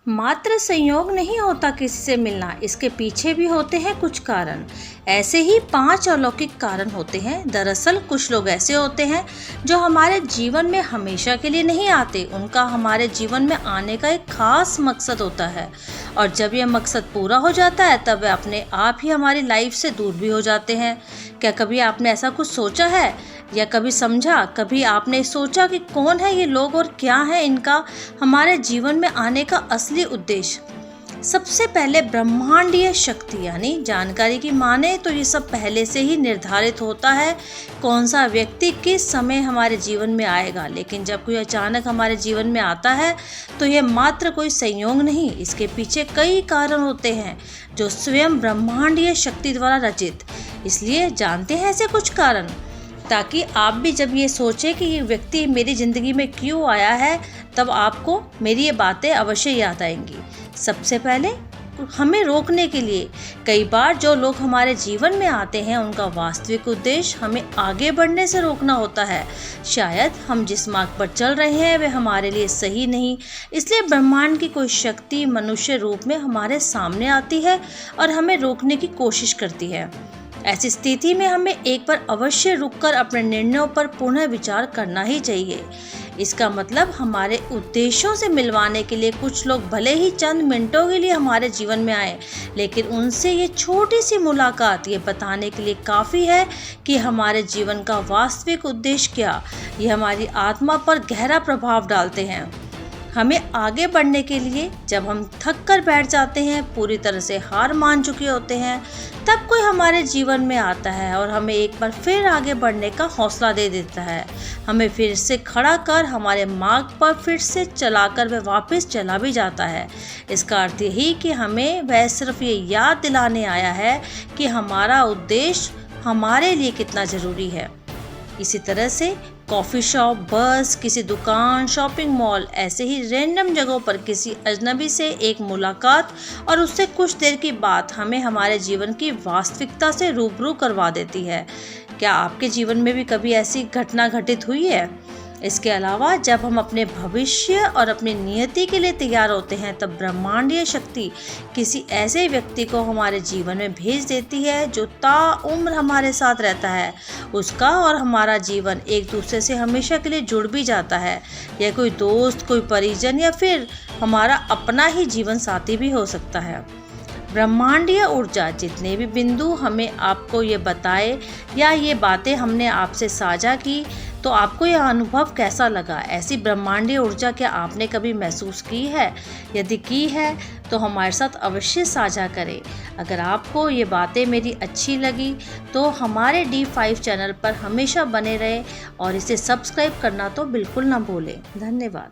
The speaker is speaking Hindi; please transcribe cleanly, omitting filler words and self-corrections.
मात्र संयोग नहीं होता किसी से मिलना, इसके पीछे भी होते हैं कुछ कारण। ऐसे ही 5 अलौकिक कारण होते हैं। दरअसल कुछ लोग ऐसे होते हैं जो हमारे जीवन में हमेशा के लिए नहीं आते। उनका हमारे जीवन में आने का एक खास मकसद होता है, और जब यह मकसद पूरा हो जाता है तब वे अपने आप ही हमारी लाइफ से दूर भी हो जाते हैं। क्या कभी आपने ऐसा कुछ सोचा है या कभी समझा? कभी आपने सोचा कि कौन है ये लोग और क्या है इनका हमारे जीवन में आने का असली उद्देश्य? सबसे पहले ब्रह्मांडीय शक्ति यानी जानकारी की माने तो ये सब पहले से ही निर्धारित होता है कौन सा व्यक्ति किस समय हमारे जीवन में आएगा। लेकिन जब कोई अचानक हमारे जीवन में आता है तो यह मात्र कोई संयोग नहीं, इसके पीछे कई कारण होते हैं जो स्वयं ब्रह्मांडीय शक्ति द्वारा रचित। इसलिए जानते हैं ऐसे कुछ कारण, ताकि आप भी जब ये सोचें कि ये व्यक्ति मेरी ज़िंदगी में क्यों आया है तब आपको मेरी ये बातें अवश्य याद आएंगी। सबसे पहले हमें रोकने के लिए कई बार जो लोग हमारे जीवन में आते हैं उनका वास्तविक उद्देश्य हमें आगे बढ़ने से रोकना होता है। शायद हम जिस मार्ग पर चल रहे हैं वे हमारे लिए सही नहीं, इसलिए ब्रह्मांड की कोई शक्ति मनुष्य रूप में हमारे सामने आती है और हमें रोकने की कोशिश करती है। ऐसी स्थिति में हमें एक बार अवश्य रुककर अपने निर्णयों पर पुनः विचार करना ही चाहिए। इसका मतलब हमारे उद्देश्यों से मिलवाने के लिए कुछ लोग भले ही चंद मिनटों के लिए हमारे जीवन में आए, लेकिन उनसे ये छोटी सी मुलाकात ये बताने के लिए काफ़ी है कि हमारे जीवन का वास्तविक उद्देश्य क्या। ये हमारी आत्मा पर गहरा प्रभाव डालते हैं। हमें आगे बढ़ने के लिए जब हम थक कर बैठ जाते हैं, पूरी तरह से हार मान चुके होते हैं, तब कोई हमारे जीवन में आता है और हमें एक बार फिर आगे बढ़ने का हौसला दे देता है। हमें फिर से खड़ा कर हमारे मार्ग पर फिर से चलाकर वह वापस चला भी जाता है। इसका अर्थ यही कि हमें वह सिर्फ ये याद दिलाने आया है कि हमारा उद्देश्य हमारे लिए कितना ज़रूरी है। इसी तरह से कॉफ़ी शॉप, बस, किसी दुकान, शॉपिंग मॉल, ऐसे ही रैंडम जगहों पर किसी अजनबी से एक मुलाकात और उससे कुछ देर की बात हमें हमारे जीवन की वास्तविकता से रूबरू करवा देती है। क्या आपके जीवन में भी कभी ऐसी घटना घटित हुई है? इसके अलावा जब हम अपने भविष्य और अपनी नियति के लिए तैयार होते हैं तब ब्रह्मांडीय शक्ति किसी ऐसे व्यक्ति को हमारे जीवन में भेज देती है जो ताउम्र हमारे साथ रहता है। उसका और हमारा जीवन एक दूसरे से हमेशा के लिए जुड़ भी जाता है। यह कोई दोस्त, कोई परिजन या फिर हमारा अपना ही जीवन साथी भी हो सकता है। ब्रह्मांडीय ऊर्जा जितने भी बिंदु हमें आपको ये बताए या ये बातें हमने आपसे साझा की, तो आपको यह अनुभव कैसा लगा? ऐसी ब्रह्मांडीय ऊर्जा क्या आपने कभी महसूस की है? यदि की है तो हमारे साथ अवश्य साझा करें। अगर आपको ये बातें मेरी अच्छी लगी तो हमारे D5 चैनल पर हमेशा बने रहें और इसे सब्सक्राइब करना तो बिल्कुल ना भूलें। धन्यवाद।